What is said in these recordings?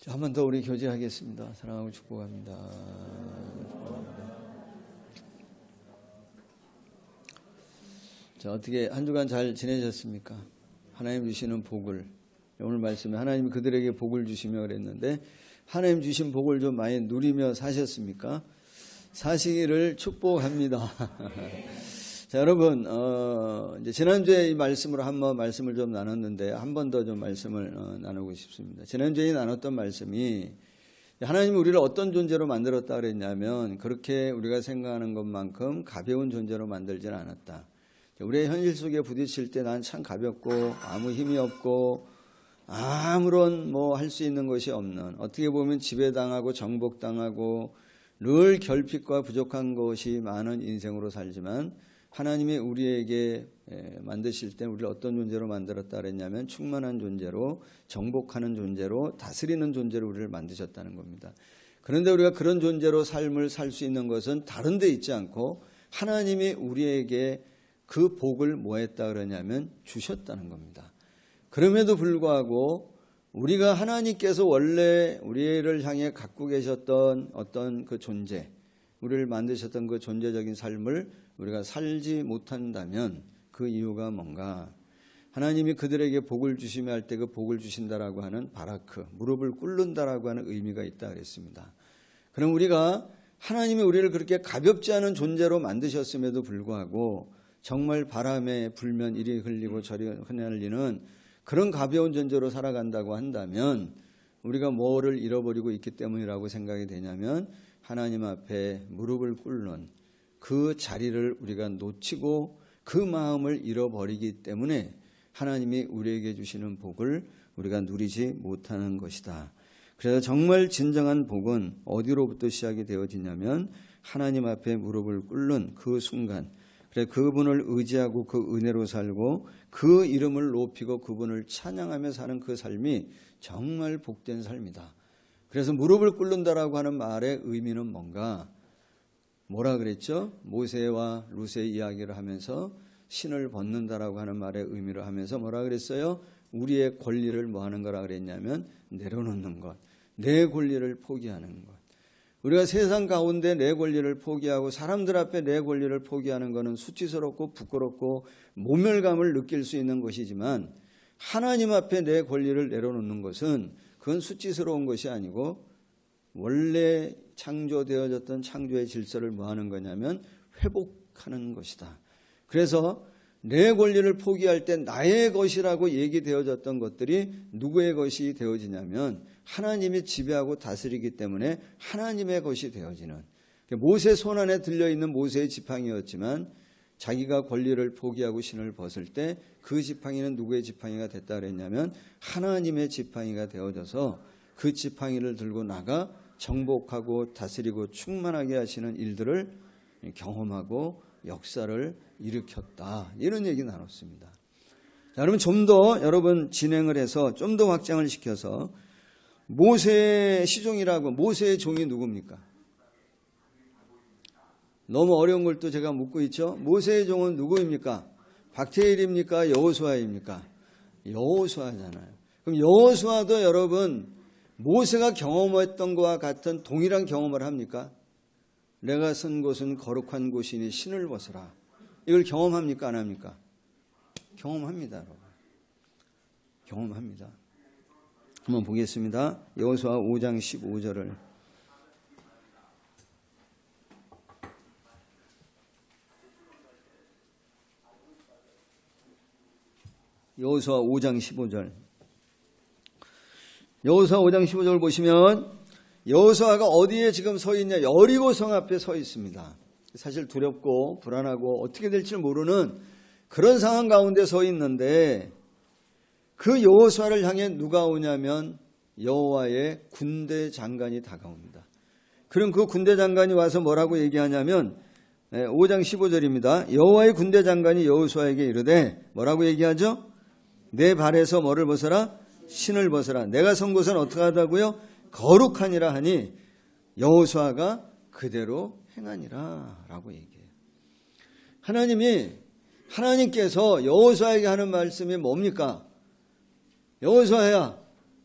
한 번 더 우리 교제하겠습니다. 사랑하고 축복합니다. 자, 어떻게 한 주간 잘 지내셨습니까? 하나님 주시는 복을, 오늘 말씀에 하나님이 그들에게 복을 주시며 그랬는데 하나님 주신 복을 좀 많이 누리며 사셨습니까? 사시기를 축복합니다. 자, 여러분, 이제 지난주에 이 말씀으로 한번 말씀을 좀 나눴는데 한 번 더 좀 말씀을 나누고 싶습니다. 지난주에 나눴던 말씀이 하나님이 우리를 어떤 존재로 만들었다 그랬냐면 그렇게 우리가 생각하는 것만큼 가벼운 존재로 만들지는 않았다. 우리의 현실 속에 부딪힐 때 난 참 가볍고 아무 힘이 없고 아무런 뭐 할 수 있는 것이 없는, 어떻게 보면 지배당하고 정복당하고 늘 결핍과 부족한 것이 많은 인생으로 살지만 하나님이 우리에게 만드실 때 우리를 어떤 존재로 만들었다 그랬냐면 충만한 존재로, 정복하는 존재로, 다스리는 존재로 우리를 만드셨다는 겁니다. 그런데 우리가 그런 존재로 삶을 살 수 있는 것은 다른 데 있지 않고 하나님이 우리에게 그 복을 뭐 했다 그러냐면 주셨다는 겁니다. 그럼에도 불구하고 우리가 하나님께서 원래 우리를 향해 갖고 계셨던 어떤 그 존재, 우리를 만드셨던 그 존재적인 삶을 우리가 살지 못한다면 그 이유가 뭔가? 하나님이 그들에게 복을 주시며 할 때 그 복을 주신다라고 하는 바라크, 무릎을 꿇는다라고 하는 의미가 있다 그랬습니다. 그럼 우리가 하나님이 우리를 그렇게 가볍지 않은 존재로 만드셨음에도 불구하고 정말 바람에 불면 이리 흘리고 저리 흩날리는 그런 가벼운 존재로 살아간다고 한다면 우리가 뭐를 잃어버리고 있기 때문이라고 생각이 되냐면 하나님 앞에 무릎을 꿇는 그 자리를 우리가 놓치고 그 마음을 잃어버리기 때문에 하나님이 우리에게 주시는 복을 우리가 누리지 못하는 것이다. 그래서 정말 진정한 복은 어디로부터 시작이 되어지냐면 하나님 앞에 무릎을 꿇는 그 순간, 그래 그분을 의지하고 그 은혜로 살고 그 이름을 높이고 그분을 찬양하며 사는 그 삶이 정말 복된 삶이다. 그래서 무릎을 꿇는다라고 하는 말의 의미는 뭔가? 뭐라 그랬죠? 모세와 룻의 이야기를 하면서 신을 벗는다라고 하는 말의 의미를 하면서 뭐라 그랬어요? 우리의 권리를 뭐 하는 거라 그랬냐면 내려놓는 것, 내 권리를 포기하는 것. 우리가 세상 가운데 내 권리를 포기하고 사람들 앞에 내 권리를 포기하는 것은 수치스럽고 부끄럽고 모멸감을 느낄 수 있는 것이지만 하나님 앞에 내 권리를 내려놓는 것은 그건 수치스러운 것이 아니고 원래 창조되어졌던 창조의 질서를 뭐 하는 거냐면 회복하는 것이다. 그래서 내 권리를 포기할 때 나의 것이라고 얘기되어졌던 것들이 누구의 것이 되어지냐면 하나님이 지배하고 다스리기 때문에 하나님의 것이 되어지는, 모세 손 안에 들려있는 모세의 지팡이였지만 자기가 권리를 포기하고 신을 벗을 때 그 지팡이는 누구의 지팡이가 됐다 그랬냐면 하나님의 지팡이가 되어져서 그 지팡이를 들고 나가 정복하고 다스리고 충만하게 하시는 일들을 경험하고 역사를 일으켰다. 이런 얘기 나눴습니다. 자, 여러분 좀 더 여러분 진행을 해서 좀 더 확장을 시켜서 모세의 시종이라고, 모세의 종이 누굽니까? 너무 어려운 걸 또 제가 묻고 있죠. 모세의 종은 누구입니까? 박해일입니까? 여호수아입니까? 여호수아잖아요. 그럼 여호수아도 여러분 모세가 경험했던 것과 같은 동일한 경험을 합니까? 내가 선 곳은 거룩한 곳이니 신을 벗으라. 이걸 경험합니까? 안 합니까? 경험합니다, 여러분. 경험합니다. 한번 보겠습니다. 여호수아 5장 15절을. 여호수아 5장 15절. 여호수아 5장 15절을 보시면 여호수아가 어디에 지금 서 있냐? 여리고 성 앞에 서 있습니다. 사실 두렵고 불안하고 어떻게 될지 모르는 그런 상황 가운데 서 있는데 그 여호수아를 향해 누가 오냐면 여호와의 군대 장관이 다가옵니다. 그럼 그 군대 장관이 와서 뭐라고 얘기하냐면 5장 15절입니다. 여호와의 군대 장관이 여호수아에게 이르되 뭐라고 얘기하죠? 내 발에서 뭐를 벗어라? 신을 벗어라. 내가 선 곳은 어떻게 하다고요? 거룩하니라 하니 여호수아가 그대로 행하니라 라고 얘기해요. 하나님께서 여호수아에게 하는 말씀이 뭡니까? 여호수아야,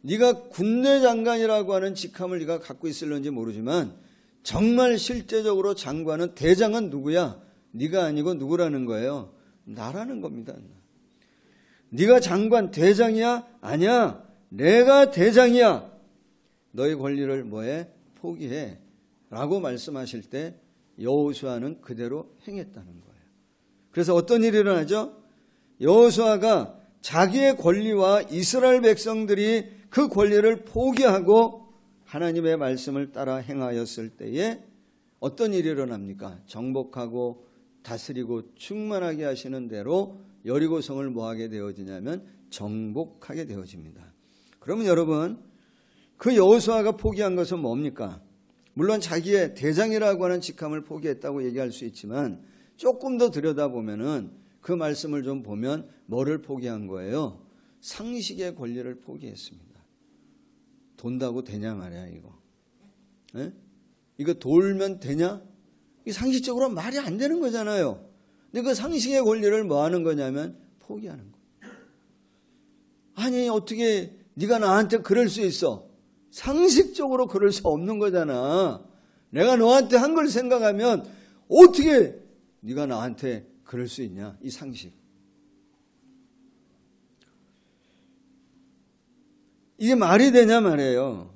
네가 군대 장관이라고 하는 직함을 네가 갖고 있을런지 모르지만 정말 실제적으로 장관은, 대장은 누구야? 네가 아니고 누구라는 거예요? 나라는 겁니다. 네가 장관, 대장이야? 아니야. 내가 대장이야. 너의 권리를 뭐해? 포기해. 라고 말씀하실 때 여호수아는 그대로 행했다는 거예요. 그래서 어떤 일이 일어나죠? 여호수아가 자기의 권리와 이스라엘 백성들이 그 권리를 포기하고 하나님의 말씀을 따라 행하였을 때에 어떤 일이 일어납니까? 정복하고 다스리고 충만하게 하시는 대로 여리고성을 뭐하게 되어지냐면 정복하게 되어집니다. 그러면 여러분, 그 여호수아가 포기한 것은 뭡니까? 물론 자기의 대장이라고 하는 직함을 포기했다고 얘기할 수 있지만 조금 더 들여다보면은 그 말씀을 좀 보면 뭐를 포기한 거예요? 상식의 권리를 포기했습니다. 돈다고 되냐 말이야 이거. 에? 이거 돌면 되냐? 이게 상식적으로 말이 안 되는 거잖아요. 근데 그 상식의 권리를 뭐 하는 거냐면 포기하는 거예요. 아니 어떻게 네가 나한테 그럴 수 있어? 상식적으로 그럴 수 없는 거잖아. 내가 너한테 한 걸 생각하면 어떻게 네가 나한테 그럴 수 있냐? 이 상식. 이게 말이 되냐 말이에요.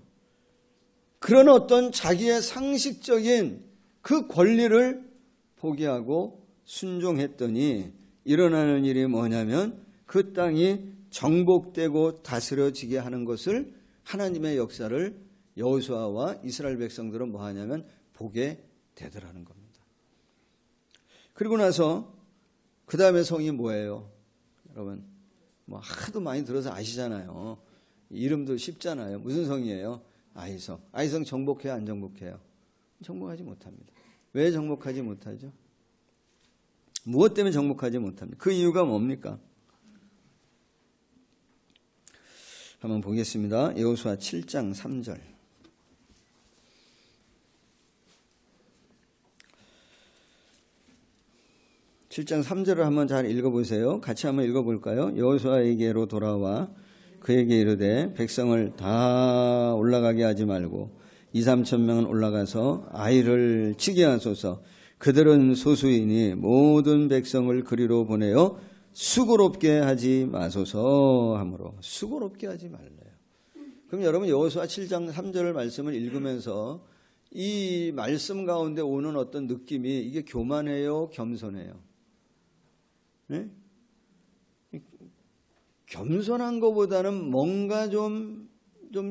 그런 어떤 자기의 상식적인 그 권리를 포기하고 순종했더니 일어나는 일이 뭐냐면 그 땅이 정복되고 다스려지게 하는 것을, 하나님의 역사를 여호수아와 이스라엘 백성들은 뭐 하냐면 보게 되더라는 겁니다. 그리고 나서 그 다음에 성이 뭐예요? 여러분 뭐 하도 많이 들어서 아시잖아요. 이름도 쉽잖아요. 무슨 성이에요? 아이성. 아이성 정복해요? 안 정복해요? 정복하지 못합니다. 왜 정복하지 못하죠? 무엇 때문에 정복하지 못합니까? 그 이유가 뭡니까? 한번 보겠습니다. 여호수아 7장 3절. 7장 3절을 한번 잘 읽어보세요. 같이 한번 읽어볼까요? 여호수아에게로 돌아와 그에게 이르되 백성을 다 올라가게 하지 말고 2-3천 명은 올라가서 아이를 치게 하소서. 그들은 소수이니 모든 백성을 그리로 보내어 수고롭게 하지 마소서 하므로. 수고롭게 하지 말래요. 그럼 여러분 여호수아 7장 3절 말씀을 읽으면서 이 말씀 가운데 오는 어떤 느낌이, 이게 교만해요? 겸손해요? 네? 겸손한 것보다는 뭔가 좀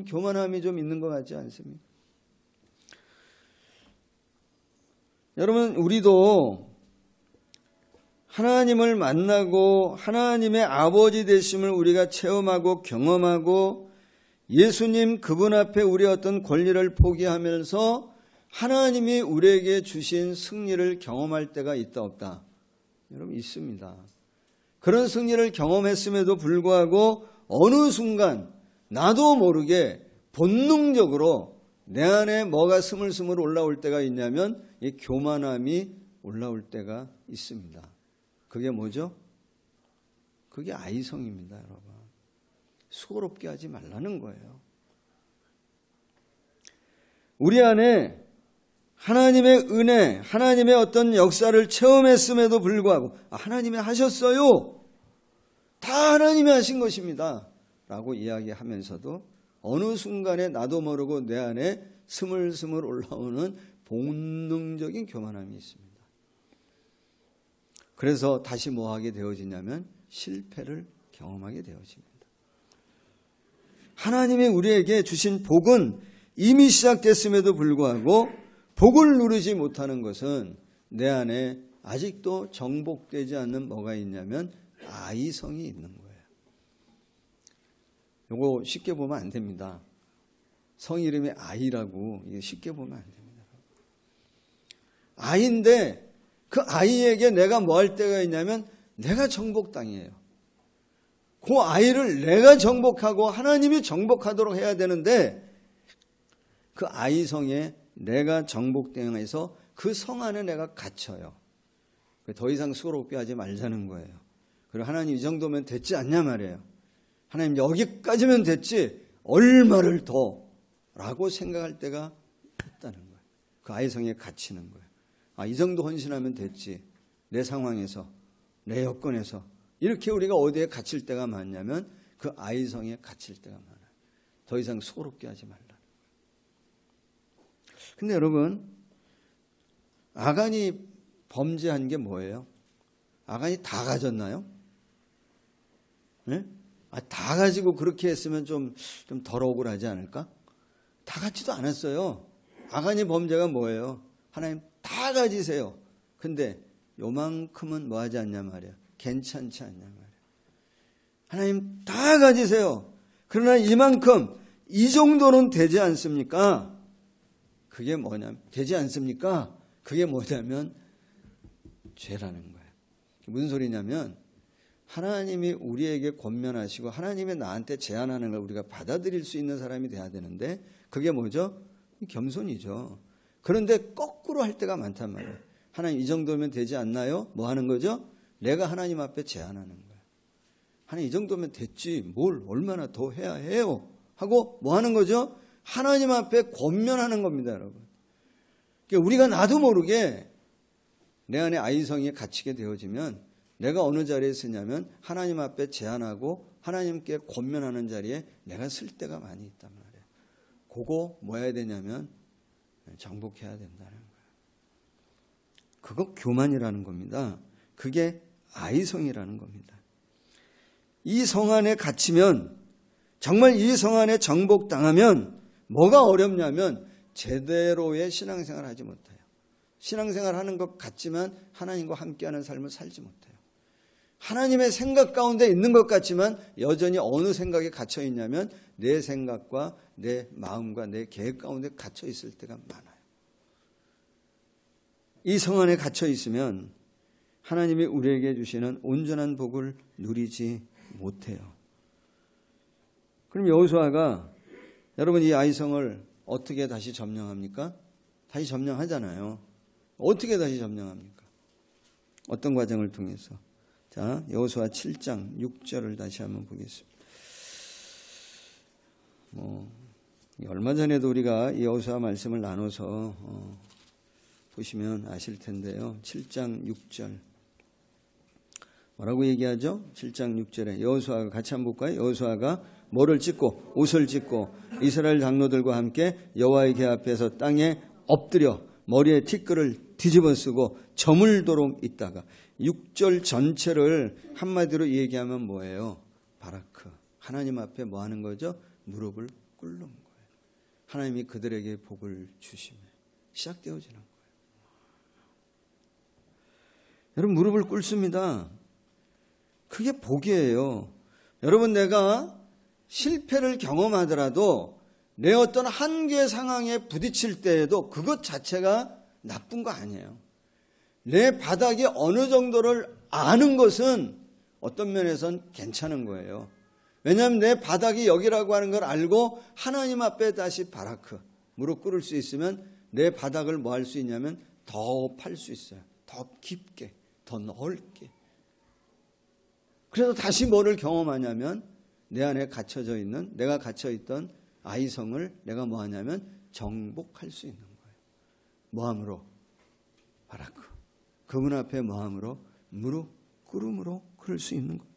교만함이 좀 있는 것 같지 않습니까? 여러분 우리도 하나님을 만나고 하나님의 아버지 되심을 우리가 체험하고 경험하고 예수님 그분 앞에 우리의 어떤 권리를 포기하면서 하나님이 우리에게 주신 승리를 경험할 때가 있다 없다? 여러분 있습니다. 그런 승리를 경험했음에도 불구하고 어느 순간 나도 모르게 본능적으로 내 안에 뭐가 스물스물 올라올 때가 있냐면 이 교만함이 올라올 때가 있습니다. 그게 뭐죠? 그게 아이성입니다, 여러분. 수고롭게 하지 말라는 거예요. 우리 안에 하나님의 은혜, 하나님의 어떤 역사를 체험했음에도 불구하고 하나님이 하셨어요. 다 하나님이 하신 것입니다. 라고 이야기하면서도 어느 순간에 나도 모르고 내 안에 스물스물 올라오는 본능적인 교만함이 있습니다. 그래서 다시 뭐 하게 되어지냐면 실패를 경험하게 되어집니다. 하나님이 우리에게 주신 복은 이미 시작됐음에도 불구하고 복을 누리지 못하는 것은 내 안에 아직도 정복되지 않는 뭐가 있냐면 아이성이 있는 거예요. 이거 쉽게 보면 안 됩니다. 성 이름이 아이라고, 이게 쉽게 보면 안 됩니다. 아이인데 그 아이에게 내가 뭐 할 때가 있냐면 내가 정복당해요. 그 아이를 내가 정복하고 하나님이 정복하도록 해야 되는데 그 아이성에 내가 정복당해서 그 성 안에 내가 갇혀요. 더 이상 수고롭게 하지 말자는 거예요. 그리고 하나님 이 정도면 됐지 않냐 말이에요. 하나님 여기까지면 됐지 얼마를 더 라고 생각할 때가 있다는 거예요. 그 아이성에 갇히는 거예요. 아, 이 정도 헌신하면 됐지. 내 상황에서, 내 여건에서. 이렇게 우리가 어디에 갇힐 때가 많냐면 그 아이성에 갇힐 때가 많아요. 더 이상 소롭게 하지 말라. 근데 여러분, 아간이 범죄한 게 뭐예요? 아간이 다 가졌나요? 네? 다 가지고 그렇게 했으면 좀 덜 억울하지 않을까? 다 갖지도 않았어요. 아간이 범죄가 뭐예요? 하나님 다 가지세요. 근데 요만큼은 뭐 하지 않냐 말이야. 괜찮지 않냐 말이야. 하나님 다 가지세요. 그러나 이만큼, 이 정도는 되지 않습니까? 그게 뭐냐면, 되지 않습니까? 그게 뭐냐면 죄라는 거예요. 무슨 소리냐면 하나님이 우리에게 권면하시고 하나님이 나한테 제안하는 걸 우리가 받아들일 수 있는 사람이 돼야 되는데 그게 뭐죠? 겸손이죠. 그런데 거꾸로 할 때가 많단 말이에요. 하나님 이 정도면 되지 않나요? 뭐 하는 거죠? 내가 하나님 앞에 제안하는 거예요. 하나님 이 정도면 됐지 뭘 얼마나 더 해야 해요? 하고 뭐 하는 거죠? 하나님 앞에 권면하는 겁니다, 여러분. 그러니까 우리가 나도 모르게 내 안에 아이성이 갇히게 되어지면 내가 어느 자리에 쓰냐면 하나님 앞에 제안하고 하나님께 권면하는 자리에 내가 쓸 때가 많이 있단 말이에요. 그거 뭐 해야 되냐면 정복해야 된다는 거예요. 그거 교만이라는 겁니다. 그게 아이성이라는 겁니다. 이 성 안에 갇히면, 정말 이 성 안에 정복당하면 뭐가 어렵냐면 제대로의 신앙생활을 하지 못해요. 신앙생활을 하는 것 같지만 하나님과 함께하는 삶을 살지 못해요. 하나님의 생각 가운데 있는 것 같지만 여전히 어느 생각에 갇혀 있냐면 내 생각과 내 마음과 내 계획 가운데 갇혀 있을 때가 많아요. 이 성 안에 갇혀 있으면 하나님이 우리에게 주시는 온전한 복을 누리지 못해요. 그럼 여호수아가, 여러분 이 아이성을 어떻게 다시 점령합니까? 다시 점령하잖아요. 어떻게 다시 점령합니까? 어떤 과정을 통해서? 자, 여호수아 7장 6절을 다시 한번 보겠습니다. 얼마 전에도 우리가 이 여호수아 말씀을 나눠서 보시면 아실 텐데요. 7장 6절. 뭐라고 얘기하죠? 7장 6절에 여호수아가 같이 한번 볼까요? 여호수아가 뭐를 찢고 옷을 찢고 이스라엘 장로들과 함께 여호와의 궤 앞에서 땅에 엎드려 머리에 티끌을 뒤집어 쓰고 저물도록 있다가 6절 전체를 한마디로 얘기하면 뭐예요? 바라크. 하나님 앞에 뭐 하는 거죠? 무릎을 꿇는 거예요. 하나님이 그들에게 복을 주시면 시작되어지는 거예요. 여러분 무릎을 꿇습니다. 그게 복이에요. 여러분 내가 실패를 경험하더라도 내 어떤 한계 상황에 부딪힐 때에도 그것 자체가 나쁜 거 아니에요. 내 바닥이 어느 정도를 아는 것은 어떤 면에선 괜찮은 거예요. 왜냐하면 내 바닥이 여기라고 하는 걸 알고 하나님 앞에 다시 바라크, 무릎 꿇을 수 있으면 내 바닥을 뭐 할 수 있냐면 더 팔 수 있어요. 더 깊게, 더 넓게. 그래서 다시 뭐를 경험하냐면 내 안에 갇혀져 있는, 내가 갇혀있던 아이성을 내가 뭐 하냐면 정복할 수 있는 거예요. 뭐함으로? 바라크. 그분 앞에 뭐함으로? 무릎 꿇음으로 그럴 수 있는 겁니다.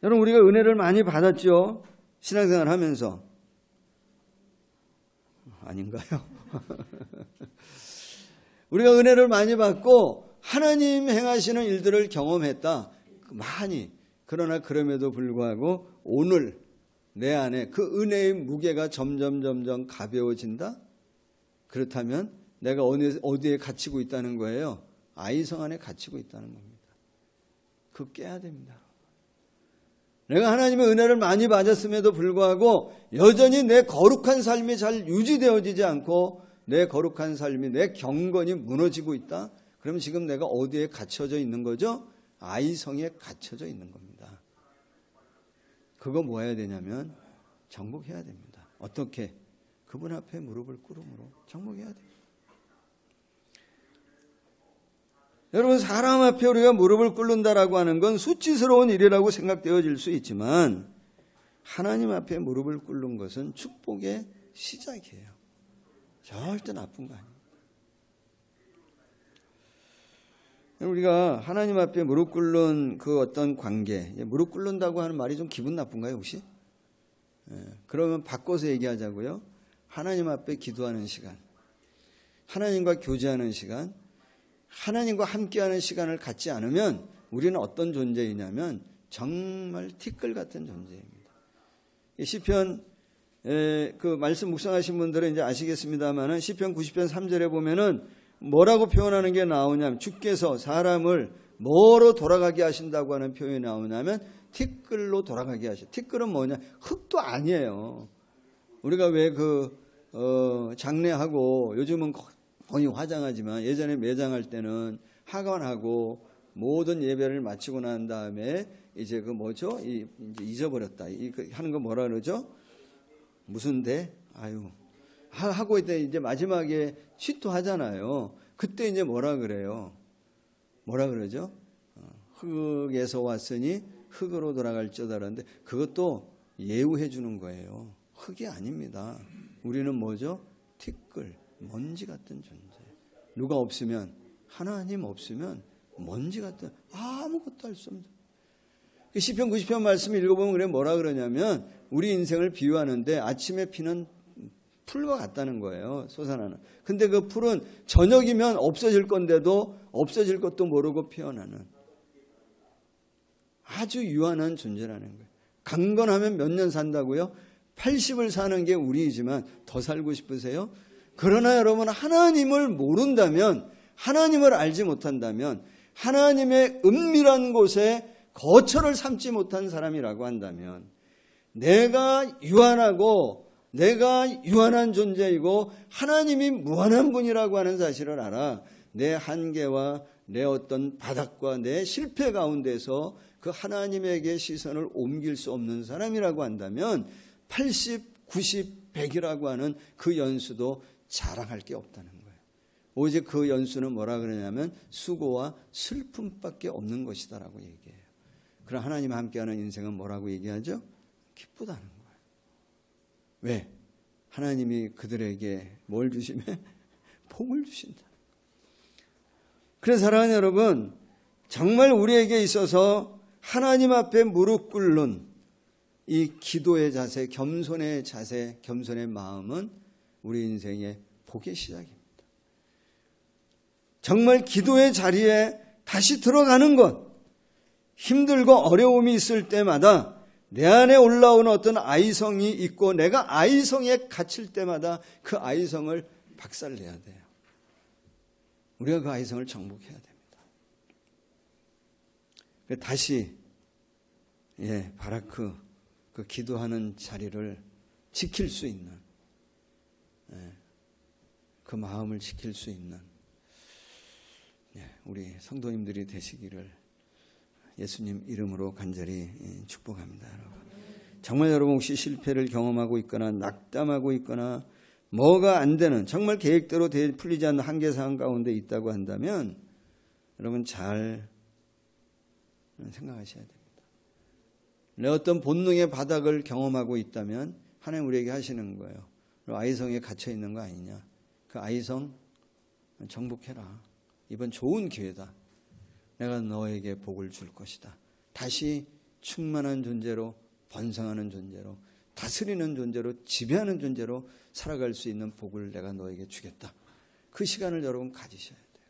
여러분 우리가 은혜를 많이 받았죠. 신앙생활 하면서. 아닌가요? 우리가 은혜를 많이 받고 하나님 행하시는 일들을 경험했다. 많이. 그러나 그럼에도 불구하고 오늘 내 안에 그 은혜의 무게가 점점 가벼워진다? 그렇다면 내가 어디에 갇히고 있다는 거예요? 아이성 안에 갇히고 있다는 겁니다. 그거 깨야 됩니다. 내가 하나님의 은혜를 많이 받았음에도 불구하고 여전히 내 거룩한 삶이 잘 유지되어지지 않고 내 거룩한 삶이, 내 경건이 무너지고 있다? 그러면 지금 내가 어디에 갇혀져 있는 거죠? 아이성에 갇혀져 있는 겁니다. 그거 뭐 해야 되냐면 정복해야 됩니다. 어떻게? 그분 앞에 무릎을 꿇음으로 정복해야 됩니다. 여러분 사람 앞에 우리가 무릎을 꿇는다라고 하는 건 수치스러운 일이라고 생각되어질 수 있지만 하나님 앞에 무릎을 꿇는 것은 축복의 시작이에요. 절대 나쁜 거 아니에요. 우리가 하나님 앞에 무릎 꿇는 그 어떤 관계, 무릎 꿇는다고 하는 말이 좀 기분 나쁜가요, 혹시? 그러면 바꿔서 얘기하자고요. 하나님 앞에 기도하는 시간, 하나님과 교제하는 시간, 하나님과 함께하는 시간을 갖지 않으면 우리는 어떤 존재이냐면 정말 티끌 같은 존재입니다. 시편 그 말씀 묵상하신 분들은 이제 아시겠습니다만은 시편 90편 3절에 보면은 뭐라고 표현하는 게 나오냐면 주께서 사람을 뭐로 돌아가게 하신다고 하는 표현이 나오냐면 티끌로 돌아가게 하셔. 티끌은 뭐냐? 흙도 아니에요. 우리가 왜 장례하고 요즘은 거의 화장하지만 예전에 매장할 때는 하관하고 모든 예배를 마치고 난 다음에 이제 그 뭐죠? 이제 잊어버렸다. 하는 거 뭐라 그러죠? 무슨 대? 하고 이제 마지막에 취토하잖아요. 그때 이제 뭐라 그래요? 뭐라 그러죠? 흙에서 왔으니 흙으로 돌아갈지어다 그러는데 그것도 예우해 주는 거예요. 흙이 아닙니다. 우리는 뭐죠? 티끌, 먼지 같은 존재. 누가 없으면, 하나님 없으면 먼지 같은, 아무것도 할 수 없는. 시편 90편 말씀을 읽어보면 그래 뭐라 그러냐면 우리 인생을 비유하는데 아침에 피는 풀과 같다는 거예요. 솟아나는. 근데 그 풀은 저녁이면 없어질 건데도 없어질 것도 모르고 피어나는 아주 유한한 존재라는 거예요. 강건하면 몇 년 산다고요? 80을 사는 게 우리이지만 더 살고 싶으세요? 그러나 여러분 하나님을 모른다면, 하나님을 알지 못한다면, 하나님의 은밀한 곳에 거처를 삼지 못한 사람이라고 한다면 내가 유한하고 내가 유한한 존재이고 하나님이 무한한 분이라고 하는 사실을 알아 내 한계와 내 어떤 바닥과 내 실패 가운데서 그 하나님에게 시선을 옮길 수 없는 사람이라고 한다면 80, 90, 100이라고 하는 그 연수도 자랑할 게 없다는 거예요. 오직 그 연수는 뭐라 그러냐면 수고와 슬픔밖에 없는 것이다라고 얘기해요. 그럼 하나님과 함께하는 인생은 뭐라고 얘기하죠? 기쁘다는 거예요. 왜? 하나님이 그들에게 뭘 주시면? 복을 주신다. 그래서 사랑하는 여러분, 정말 우리에게 있어서 하나님 앞에 무릎 꿇는 이 기도의 자세, 겸손의 자세, 겸손의 마음은 우리 인생의 복의 시작입니다. 정말 기도의 자리에 다시 들어가는 것, 힘들고 어려움이 있을 때마다 내 안에 올라오는 어떤 아이성이 있고 내가 아이성에 갇힐 때마다 그 아이성을 박살내야 돼요. 우리가 그 아이성을 정복해야 됩니다. 다시 바라크 그 기도하는 자리를 지킬 수 있는 그 마음을 지킬 수 있는 우리 성도님들이 되시기를 예수님 이름으로 간절히 축복합니다. 여러분. 정말 여러분 혹시 실패를 경험하고 있거나 낙담하고 있거나 뭐가 안 되는 정말 계획대로 풀리지 않는 한계 상황 가운데 있다고 한다면 여러분 잘 생각하셔야 됩니다. 내 어떤 본능의 바닥을 경험하고 있다면 하나님 우리에게 하시는 거예요. 아이성에 갇혀 있는 거 아니냐. 그 아이성 정복해라. 이번 좋은 기회다. 내가 너에게 복을 줄 것이다. 다시 충만한 존재로 번성하는 존재로 다스리는 존재로 지배하는 존재로 살아갈 수 있는 복을 내가 너에게 주겠다. 그 시간을 여러분 가지셔야 돼요.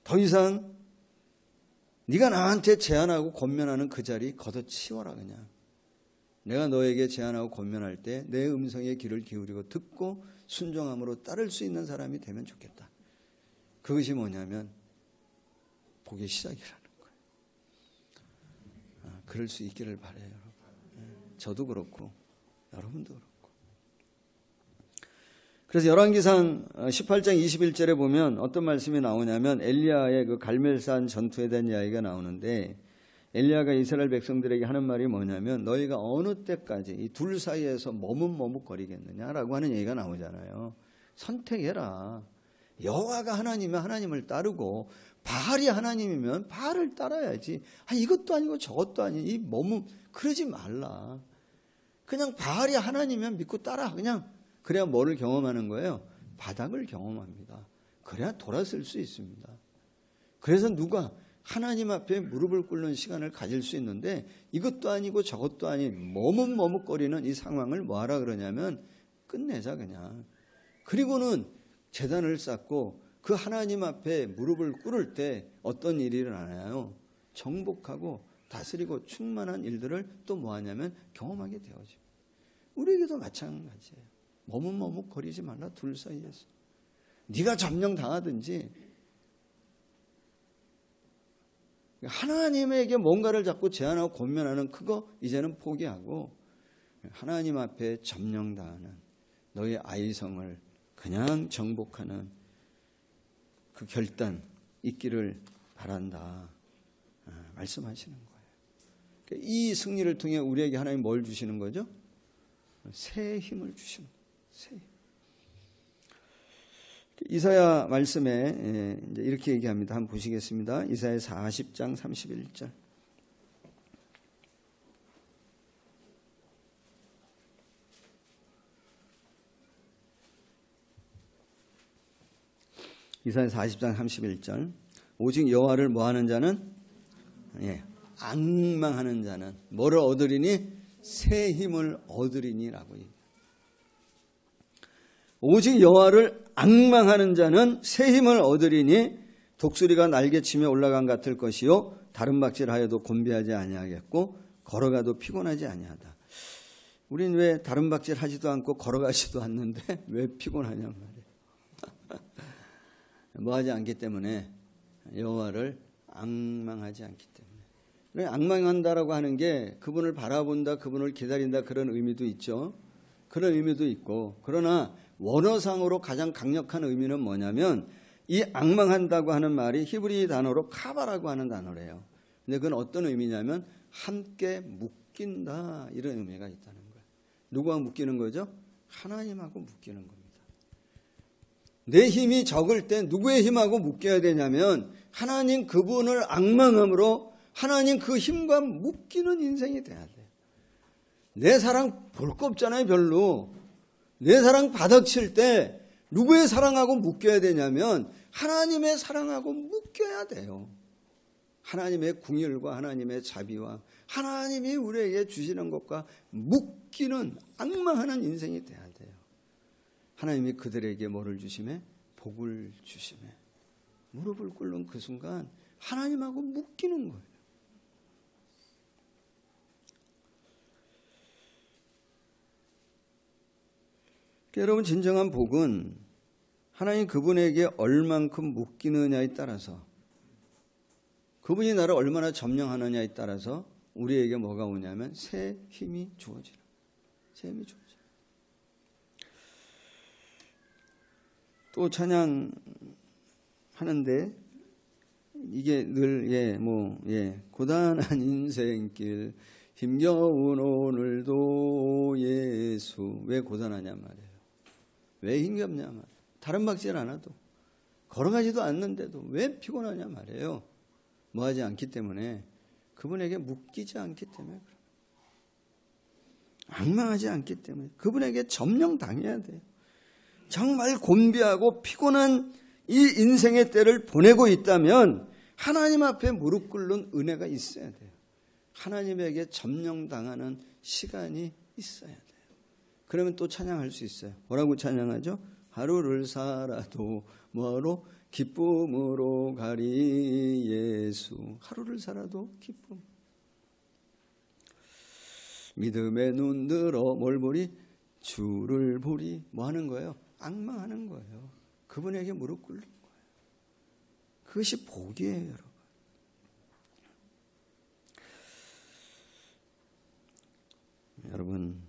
더 이상 네가 나한테 제안하고 권면하는 그 자리 걷어치워라 그냥. 내가 너에게 제안하고 권면할 때 내 음성에 귀를 기울이고 듣고 순종함으로 따를 수 있는 사람이 되면 좋겠다. 그것이 뭐냐면 복의 시작이라는 거예요. 그럴 수 있기를 바라요. 여러분. 저도 그렇고 여러분도 그렇고. 그래서 열왕기상 18장 21절에 보면 어떤 말씀이 나오냐면 엘리야의 그 갈멜산 전투에 대한 이야기가 나오는데 엘리야가 이스라엘 백성들에게 하는 말이 뭐냐면 너희가 어느 때까지 이 둘 사이에서 머뭇머뭇거리겠느냐라고 하는 얘기가 나오잖아요. 선택해라. 여호와가 하나님이면 하나님을 따르고 바알이 하나님이면 바알을 따라야지. 이것도 아니고 저것도 아니고 이 몸은 그러지 말라. 그냥 바알이 하나님이면 믿고 따라. 그래야 뭐를 경험하는 거예요? 바닥을 경험합니다. 그래야 돌아설 수 있습니다. 그래서 누가 하나님 앞에 무릎을 꿇는 시간을 가질 수 있는데 이것도 아니고 저것도 아닌 머뭇머뭇거리는 이 상황을 뭐하라 그러냐면 끝내자 그냥. 그리고는 제단을 쌓고 그 하나님 앞에 무릎을 꿇을 때 어떤 일이 일어나요? 정복하고 다스리고 충만한 일들을 또 뭐하냐면 경험하게 되어집니다. 우리에게도 마찬가지예요. 머뭇머뭇거리지 말라. 둘 사이에서 네가 점령당하든지 하나님에게 뭔가를 자꾸 제안하고 권면하는 그거 이제는 포기하고 하나님 앞에 점령당하는 너의 아이성을 그냥 정복하는 그 결단 있기를 바란다 말씀하시는 거예요. 이 승리를 통해 우리에게 하나님 뭘 주시는 거죠? 새 힘을 주시는 거예요. 새 힘. 이사야 말씀에 이제 이렇게 얘기합니다. 한번 보시겠습니다. 이사야 40장 31절. 이사야 40장 31절. 오직 여호와를 뭐하는 자는 앙망하는 자는 뭐를 얻으리니? 새 힘을 얻으리니라고 얘기해요. 오직 여호와를 앙망하는 자는 새 힘을 얻으리니 독수리가 날개치며 올라간 같을 것이요 다른 박질하여도 곤비하지 아니하겠고 걸어가도 피곤하지 아니하다. 우린 왜 다른 박질하지도 않고 걸어가지도 않는데 왜 피곤하냔 말이에요. 뭐하지 않기 때문에 여호와를 앙망하지 않기 때문에. 앙망한다라고 하는 게 그분을 바라본다, 그분을 기다린다 그런 의미도 있죠. 그런 의미도 있고 그러나 원어상으로 가장 강력한 의미는 뭐냐면 이 앙망한다고 하는 말이 히브리 단어로 카바라고 하는 단어래요. 근데 그건 어떤 의미냐면 함께 묶인다 이런 의미가 있다는 거예요. 누구와 묶이는 거죠? 하나님하고 묶이는 겁니다. 내 힘이 적을 때 누구의 힘하고 묶여야 되냐면 하나님 그분을 앙망함으로 하나님 그 힘과 묶이는 인생이 돼야 돼요. 내 사랑 볼 거 없잖아요. 별로. 내 사랑 바닥칠 때 누구의 사랑하고 묶여야 되냐면 하나님의 사랑하고 묶여야 돼요. 하나님의 궁율과 하나님의 자비와 하나님이 우리에게 주시는 것과 묶이는 앙망하는 인생이 돼야 돼요. 하나님이 그들에게 뭐를 주시매? 복을 주시매. 무릎을 꿇는 그 순간 하나님하고 묶이는 거예요. 여러분 진정한 복은 하나님 그분에게 얼만큼 묶이느냐에 따라서 그분이 나를 얼마나 점령하느냐에 따라서 우리에게 뭐가 오냐면 새 힘이 주어지는 새 힘이 주어지는. 또 찬양하는데 이게 늘 고단한 인생길 힘겨운 오늘도 예수. 왜 고단하냐 말이에요. 왜 힘겹냐 말이에요. 다른 박질 안 해도 걸어가지도 않는데도 왜 피곤하냐 말이에요. 뭐하지 않기 때문에 그분에게 묶이지 않기 때문에 그래요. 앙망하지 않기 때문에 그분에게 점령당해야 돼요. 정말 곤비하고 피곤한 이 인생의 때를 보내고 있다면 하나님 앞에 무릎 꿇는 은혜가 있어야 돼요. 하나님에게 점령당하는 시간이 있어야 돼요. 그러면 또 찬양할 수 있어요. 뭐라고 찬양하죠? 하루를 살아도 뭐로? 기쁨으로 가리 예수. 하루를 살아도 기쁨. 믿음의 눈 들어 뭘 보리? 주를 보리. 뭐 하는 거예요? 앙망하는 거예요. 그분에게 무릎 꿇는 거예요. 그것이 복이에요, 여러분. 여러분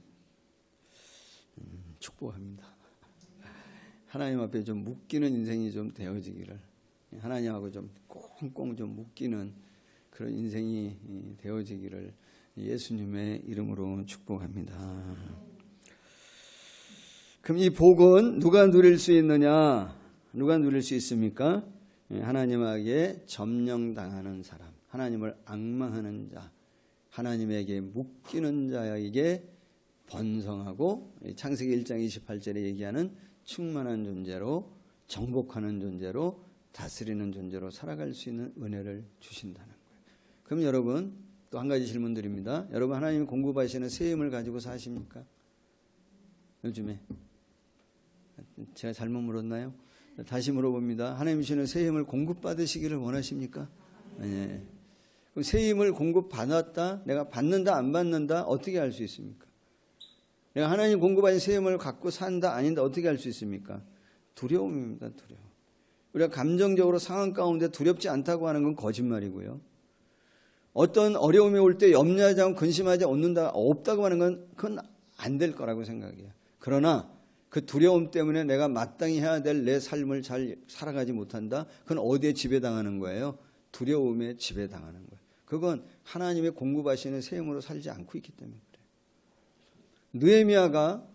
축복합니다. 하나님 앞에 좀 묶이는 인생이 좀 되어지기를, 하나님하고 좀 꽁꽁 좀 묶이는 그런 인생이 되어지기를 예수님의 이름으로 축복합니다. 그럼 이 복은 누가 누릴 수 있느냐? 누가 누릴 수 있습니까? 하나님에게 점령당하는 사람, 하나님을 앙망하는 자, 하나님에게 묶이는 자에게 번성하고 창세기 1장 28절에 얘기하는 충만한 존재로, 정복하는 존재로, 다스리는 존재로 살아갈 수 있는 은혜를 주신다는 거예요. 그럼 여러분 또 한 가지 질문 드립니다. 여러분 하나님이 공급하시는 새 힘을 가지고 사십니까? 요즘에 제가 잘못 물었나요? 다시 물어봅니다. 하나님 주시는 새 힘을 공급받으시기를 원하십니까? 네. 그럼 새 힘을 공급받았다, 내가 받는다 안 받는다 어떻게 알 수 있습니까? 내가 하나님 공급하신 새 힘을 갖고 산다 아닌다 어떻게 알 수 있습니까? 두려움입니다. 두려움. 우리가 감정적으로 상황 가운데 두렵지 않다고 하는 건 거짓말이고요. 어떤 어려움이 올 때 염려하지 않고 근심하지 없다고 하는 건 그건 안 될 거라고 생각해요. 그러나 그 두려움 때문에 내가 마땅히 해야 될 내 삶을 잘 살아가지 못한다? 그건 어디에 지배당하는 거예요? 두려움에 지배당하는 거예요. 그건 하나님의 공급하시는 새 힘으로 살지 않고 있기 때문에 그래요. 느헤미야가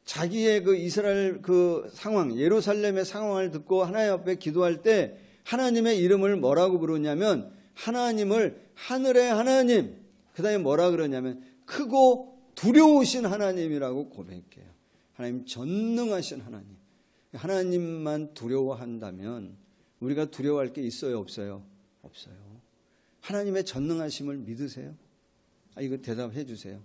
자기의 이스라엘 상황, 예루살렘의 상황을 듣고 하나님 앞에 기도할 때 하나님의 이름을 뭐라고 부르냐면 하나님을 하늘의 하나님, 그 다음에 뭐라 그러냐면 크고 두려우신 하나님이라고 고백해요. 하나님 전능하신 하나님. 하나님만 두려워한다면 우리가 두려워할 게 있어요, 없어요? 없어요. 하나님의 전능하심을 믿으세요? 이거 대답해 주세요.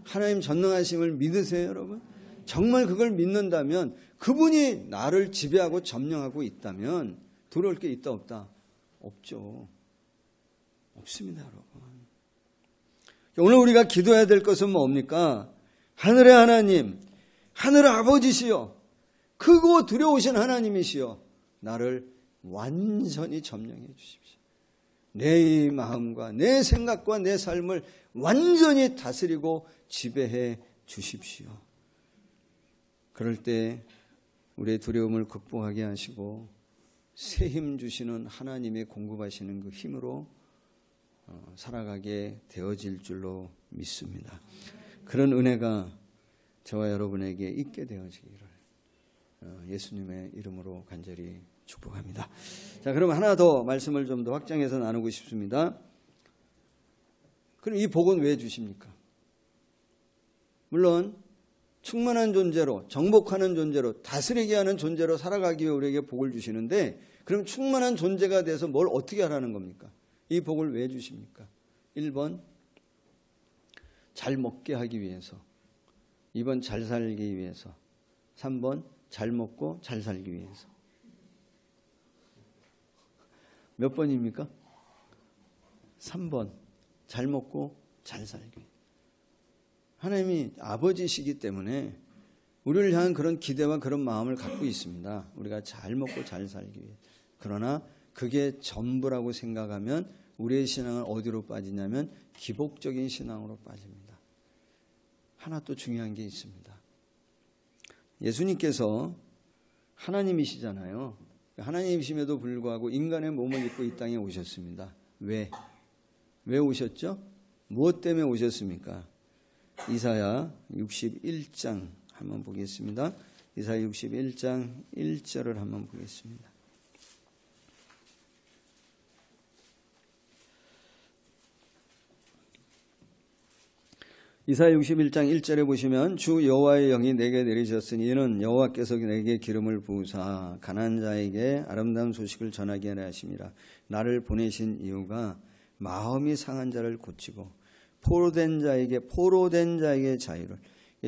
하나님 전능하심을 믿으세요, 여러분? 정말 그걸 믿는다면, 그분이 나를 지배하고 점령하고 있다면 두려울 게 있다 없다? 없죠. 없습니다, 여러분. 오늘 우리가 기도해야 될 것은 뭡니까? 하늘의 하나님, 하늘 아버지시여, 크고 두려우신 하나님이시여, 나를 완전히 점령해 주십시오. 내 마음과 내 생각과 내 삶을 완전히 다스리고 지배해 주십시오. 그럴 때 우리의 두려움을 극복하게 하시고 새 힘 주시는 하나님의 공급하시는 그 힘으로 살아가게 되어질 줄로 믿습니다. 그런 은혜가 저와 여러분에게 있게 되어지기를 예수님의 이름으로 간절히 축복합니다. 자, 그럼 하나 더 말씀을 좀 더 확장해서 나누고 싶습니다. 그럼 이 복은 왜 주십니까? 물론 충만한 존재로, 정복하는 존재로, 다스리게 하는 존재로 살아가기 위해 우리에게 복을 주시는데, 그럼 충만한 존재가 돼서 뭘 어떻게 하라는 겁니까? 이 복을 왜 주십니까? 1번 잘 먹게 하기 위해서, 2번 잘 살기 위해서, 3번 잘 먹고 잘 살기 위해서. 몇 번입니까? 3번 잘 먹고 잘 살기. 하나님이 아버지시기 때문에 우리를 향한 그런 기대와 그런 마음을 갖고 있습니다. 우리가 잘 먹고 잘 살기 위해. 그러나 그게 전부라고 생각하면 우리의 신앙은 어디로 빠지냐면 기복적인 신앙으로 빠집니다. 하나 또 중요한 게 있습니다. 예수님께서 하나님이시잖아요. 하나님이심에도 불구하고 인간의 몸을 입고 이 땅에 오셨습니다. 왜 오셨죠? 무엇 때문에 오셨습니까? 이사야 61장 한번 보겠습니다. 이사야 61장 1절을 한번 보겠습니다. 이사야 61장 1절에 보시면 주 여호와의 영이 내게 내리셨으니 이는 여호와께서 내게 기름을 부으사 가난한 자에게 아름다운 소식을 전하게 하려 하심이라. 나를 보내신 이유가 마음이 상한 자를 고치고 포로된 자에게 자유를.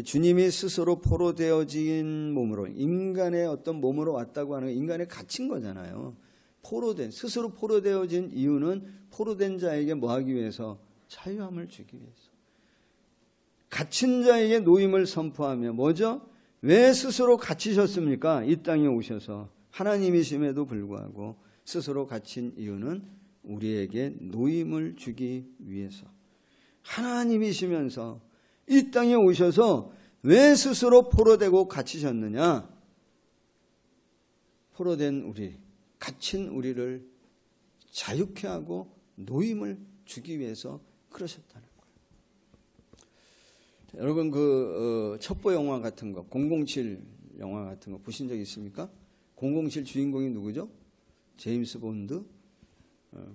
주님이 스스로 포로되어진 몸으로, 인간의 어떤 몸으로 왔다고 하는 건 인간에 갇힌 거잖아요. 스스로 포로되어진 이유는 포로된 자에게 뭐 하기 위해서? 자유함을 주기 위해서. 갇힌 자에게 노임을 선포하며 뭐죠? 왜 스스로 갇히셨습니까? 이 땅에 오셔서 하나님이심에도 불구하고 스스로 갇힌 이유는 우리에게 노임을 주기 위해서. 하나님이시면서 이 땅에 오셔서 왜 스스로 포로되고 갇히셨느냐? 포로된 우리, 갇힌 우리를 자유케 하고 노임을 주기 위해서 그러셨다는 거예요. 여러분 첩보 영화 같은 거, 007 영화 같은 거 보신 적 있습니까? 007 주인공이 누구죠? 제임스 본드.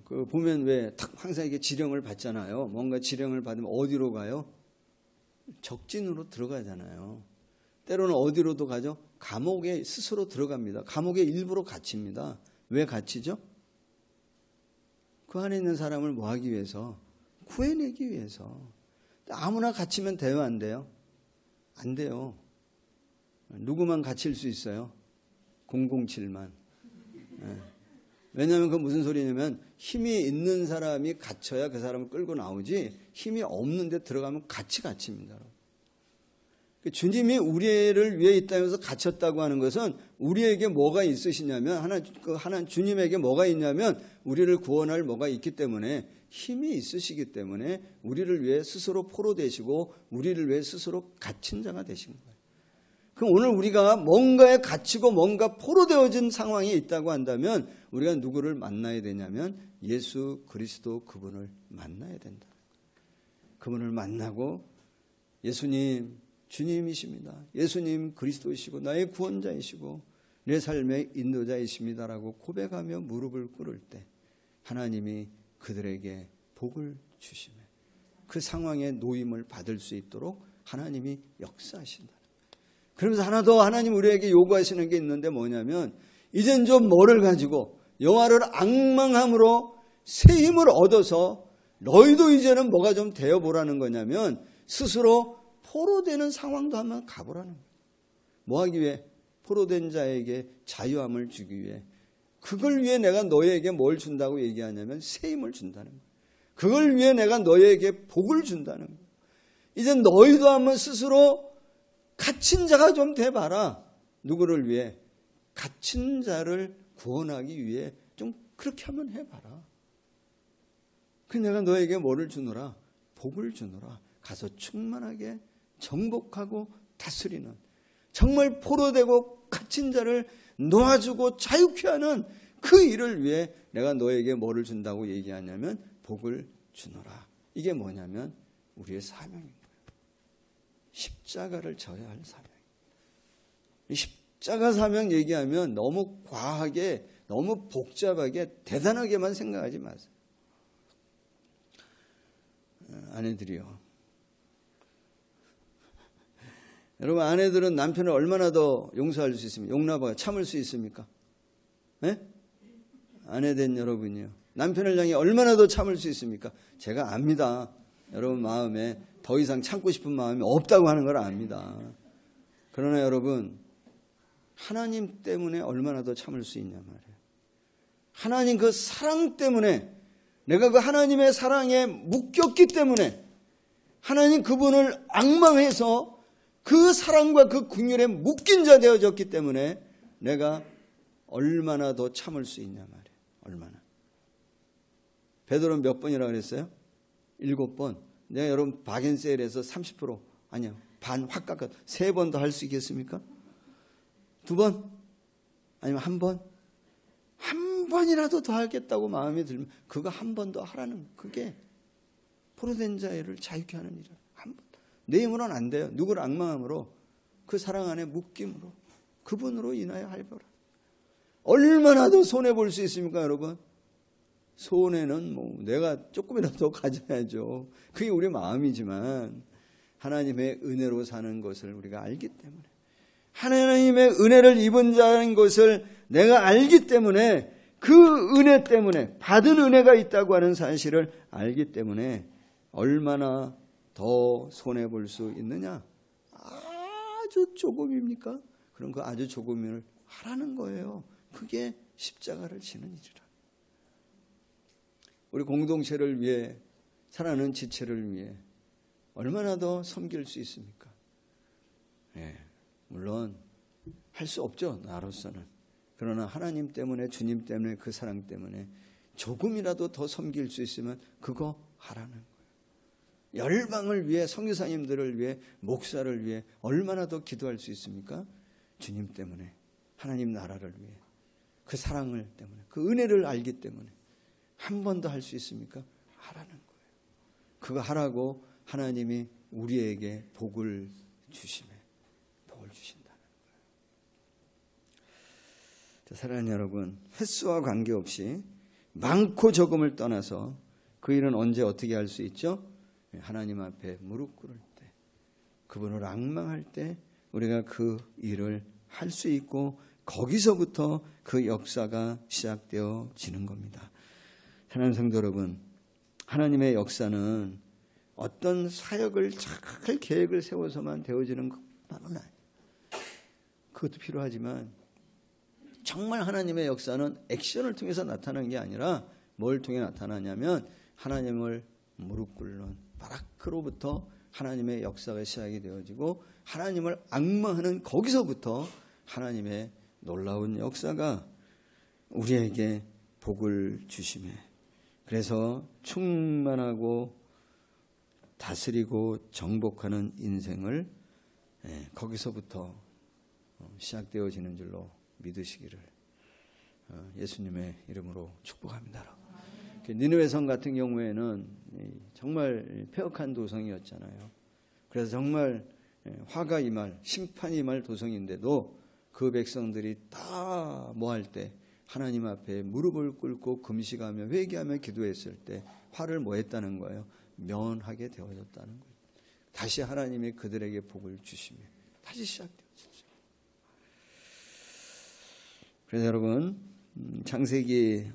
그 보면 왜 항상 이게 지령을 받잖아요. 뭔가 지령을 받으면 어디로 가요? 적진으로 들어가잖아요. 때로는 어디로도 가죠? 감옥에 스스로 들어갑니다. 감옥에 일부러 갇힙니다. 왜 갇히죠? 그 안에 있는 사람을 뭐 하기 위해서? 구해내기 위해서. 아무나 갇히면 돼요, 안 돼요? 안 돼요. 누구만 갇힐 수 있어요? 007만. 왜냐하면 그건 무슨 소리냐면 힘이 있는 사람이 갇혀야 그 사람을 끌고 나오지 힘이 없는데 들어가면 같이 갇힙니다. 주님이 우리를 위해 이 땅에서 갇혔다고 하는 것은 우리에게 뭐가 있으시냐면 하나 주님에게 뭐가 있냐면 우리를 구원할 뭐가 있기 때문에 힘이 있으시기 때문에 우리를 위해 스스로 포로되시고 우리를 위해 스스로 갇힌 자가 되신 거예요. 그럼 오늘 우리가 뭔가에 갇히고 뭔가 포로되어진 상황이 있다고 한다면 우리가 누구를 만나야 되냐면 예수 그리스도 그분을 만나야 된다. 그분을 만나고 예수님 주님이십니다. 예수님 그리스도이시고 나의 구원자이시고 내 삶의 인도자이십니다라고 고백하며 무릎을 꿇을 때 하나님이 그들에게 복을 주시며 그 상황의 노임을 받을 수 있도록 하나님이 역사하신다. 그러면서 하나 더 하나님 우리에게 요구하시는 게 있는데 뭐냐면 이젠 좀 뭐를 가지고 영화를 악망함으로 새 힘을 얻어서 너희도 이제는 뭐가 좀 되어보라는 거냐면 스스로 포로되는 상황도 한번 가보라는 거예요. 뭐 하기 위해? 포로된 자에게 자유함을 주기 위해. 그걸 위해 내가 너희에게 뭘 준다고 얘기하냐면 새 힘을 준다는 거예요. 그걸 위해 내가 너희에게 복을 준다는 거예요. 이제 너희도 한번 스스로 갇힌 자가 좀 돼봐라. 누구를 위해? 갇힌 자를 구원하기 위해 좀 그렇게 한번 해봐라. 그 내가 너에게 뭐를 주노라? 복을 주노라. 가서 충만하게 정복하고 다스리는 정말 포로되고 갇힌 자를 놓아주고 자유케 하는 그 일을 위해 내가 너에게 뭐를 준다고 얘기하냐면 복을 주노라. 이게 뭐냐면 우리의 사명인 거예요. 십자가를 져야 할 사명. 이 십자가 사명 얘기하면 너무 과하게 너무 복잡하게 대단하게만 생각하지 마세요. 아내들이요. 여러분 아내들은 남편을 얼마나 더 용서할 수 있습니까? 용납하고 참을 수 있습니까? 네? 아내 된 여러분이요. 남편을 향해 얼마나 더 참을 수 있습니까? 제가 압니다. 여러분 마음에 더 이상 참고 싶은 마음이 없다고 하는 걸 압니다. 그러나 여러분 하나님 때문에 얼마나 더 참을 수 있냐 말이에요. 하나님 그 사랑 때문에 내가 그 하나님의 사랑에 묶였기 때문에 하나님 그분을 앙망해서 그 사랑과 그 긍휼에 묶인 자 되어졌기 때문에 내가 얼마나 더 참을 수 있냐 말이에요. 얼마나. 베드로는 몇 번이라고 그랬어요? 7번. 내가 여러분 박앤세일에서 30% 아니요. 반 확 깎아 3번 더 할 수 있겠습니까? 2번? 아니면 1번? 한 번이라도 더 하겠다고 마음이 들면 그거 한 번 더 하라는 그게 포로된 자를 자유케 하는 일이에요. 한 번. 내 힘으로는 안 돼요. 누구를 악망함으로 그 사랑 안에 묶임으로 그분으로 인하여 할거라. 얼마나 더 손해볼 수 있습니까 여러분? 손해는 뭐 내가 조금이라도 더 가져야죠. 그게 우리 마음이지만 하나님의 은혜로 사는 것을 우리가 알기 때문에 하나님의 은혜를 입은 자인 것을 내가 알기 때문에 그 은혜 때문에 받은 은혜가 있다고 하는 사실을 알기 때문에 얼마나 더 손해볼 수 있느냐? 아주 조금입니까? 그럼 그 아주 조금을 하라는 거예요. 그게 십자가를 지는 일이라. 우리 공동체를 위해 살아가는 지체를 위해 얼마나 더 섬길 수 있습니까? 예, 물론 할 수 없죠. 나로서는. 그러나 하나님 때문에 주님 때문에 그 사랑 때문에 조금이라도 더 섬길 수 있으면 그거 하라는 거예요. 열방을 위해 선교사님들을 위해 목사를 위해 얼마나 더 기도할 수 있습니까? 주님 때문에 하나님 나라를 위해 그 사랑을 때문에 그 은혜를 알기 때문에 한 번 더 할 수 있습니까? 하라는 거예요. 그거 하라고 하나님이 우리에게 복을 주시네. 복을 주신다는 사랑하는 여러분, 횟수와 관계없이 많고 적음을 떠나서 그 일은 언제 어떻게 할 수 있죠? 하나님 앞에 무릎 꿇을 때, 그분을 앙망할 때 우리가 그 일을 할 수 있고 거기서부터 그 역사가 시작되어지는 겁니다. 사랑하는 성도 여러분, 하나님의 역사는 어떤 사역을 잘 계획을 세워서만 되어지는 것만은 아니에요. 그것도 필요하지만 정말 하나님의 역사는 액션을 통해서 나타나는 게 아니라 뭘 통해 나타나냐면 하나님을 무릎 꿇는 바라크로부터 하나님의 역사가 시작이 되어지고 하나님을 앙망하는 거기서부터 하나님의 놀라운 역사가 우리에게 복을 주시매, 그래서 충만하고 다스리고 정복하는 인생을 거기서부터 시작되어지는 줄로 믿으시기를 예수님의 이름으로 축복합니다. 니느웨 성 같은 경우에는 정말 폐역한 도성이었잖아요. 그래서 정말 화가 임할, 심판이 임할 도성인데도 그 백성들이 다 뭐할 때 하나님 앞에 무릎을 꿇고 금식하며 회개하며 기도했을 때 화를 뭐 했다는 거예요? 면하게 되어졌다는 거예요. 다시 하나님이 그들에게 복을 주시며 다시 시작되어졌어요. 그래서 여러분, 창세기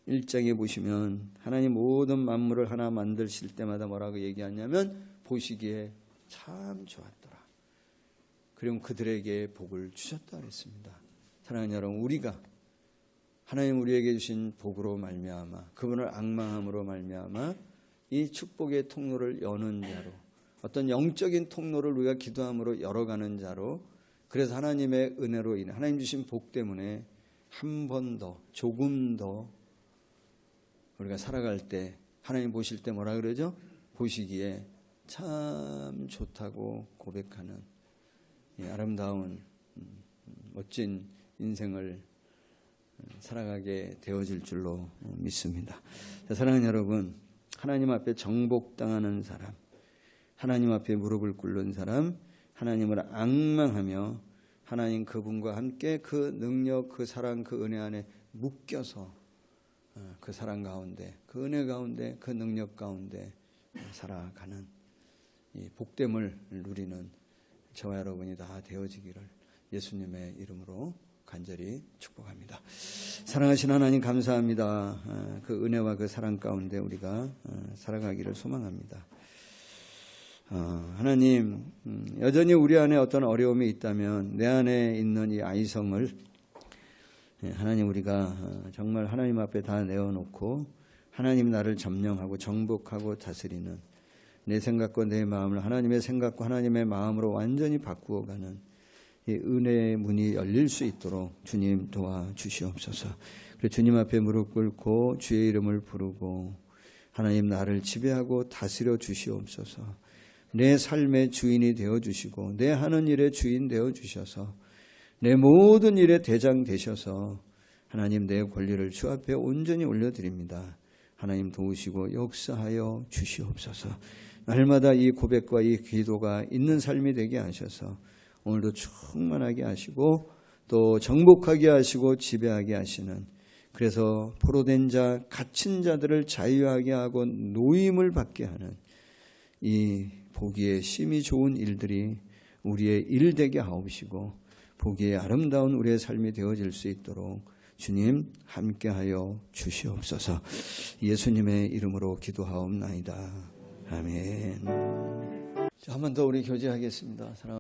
1장에 보시면 하나님 모든 만물을 하나 만드실 때마다 뭐라고 얘기하냐면 보시기에 참 좋았더라. 그리고 그들에게 복을 주셨다 그랬습니다. 사랑하는 여러분, 우리가 하나님 우리에게 주신 복으로 말미암아 그분을 앙망함으로 말미암아 이 축복의 통로를 여는 자로, 어떤 영적인 통로를 우리가 기도함으로 열어가는 자로, 그래서 하나님의 은혜로 인해 하나님 주신 복 때문에 한 번 더 조금 더 우리가 살아갈 때 하나님 보실 때 뭐라 그러죠? 보시기에 참 좋다고 고백하는 아름다운 멋진 인생을 살아가게 되어질 줄로 믿습니다. 사랑하는 여러분, 하나님 앞에 정복당하는 사람, 하나님 앞에 무릎을 꿇는 사람, 하나님을 앙망하며 하나님 그분과 함께 그 능력, 그 사랑, 그 은혜 안에 묶여서 그 사랑 가운데, 그 은혜 가운데, 그 능력 가운데 살아가는 이 복됨을 누리는 저와 여러분이 다 되어지기를 예수님의 이름으로 간절히 축복합니다. 사랑하신 하나님 감사합니다. 그 은혜와 그 사랑 가운데 우리가 살아가기를 소망합니다. 하나님, 여전히 우리 안에 어떤 어려움이 있다면 내 안에 있는 이 아이성을 하나님 우리가 정말 하나님 앞에 다 내어놓고 하나님 나를 점령하고 정복하고 다스리는 내 생각과 내 마음을 하나님의 생각과 하나님의 마음으로 완전히 바꾸어가는 이 은혜의 문이 열릴 수 있도록 주님 도와주시옵소서. 그리고 주님 앞에 무릎 꿇고 주의 이름을 부르고 하나님 나를 지배하고 다스려 주시옵소서. 내 삶의 주인이 되어주시고 내 하는 일의 주인 되어주셔서 내 모든 일의 대장 되셔서 하나님 내 권리를 주 앞에 온전히 올려드립니다. 하나님 도우시고 역사하여 주시옵소서. 날마다 이 고백과 이 기도가 있는 삶이 되게 하셔서 오늘도 충만하게 하시고 또 정복하게 하시고 지배하게 하시는, 그래서 포로된 자, 갇힌 자들을 자유하게 하고 노임을 받게 하는 이 보기에 심히 좋은 일들이 우리의 일 되게 하옵시고 보기에 아름다운 우리의 삶이 되어질 수 있도록 주님 함께하여 주시옵소서. 예수님의 이름으로 기도하옵나이다. 아멘. 한 번 더 우리 교제하겠습니다. 사랑.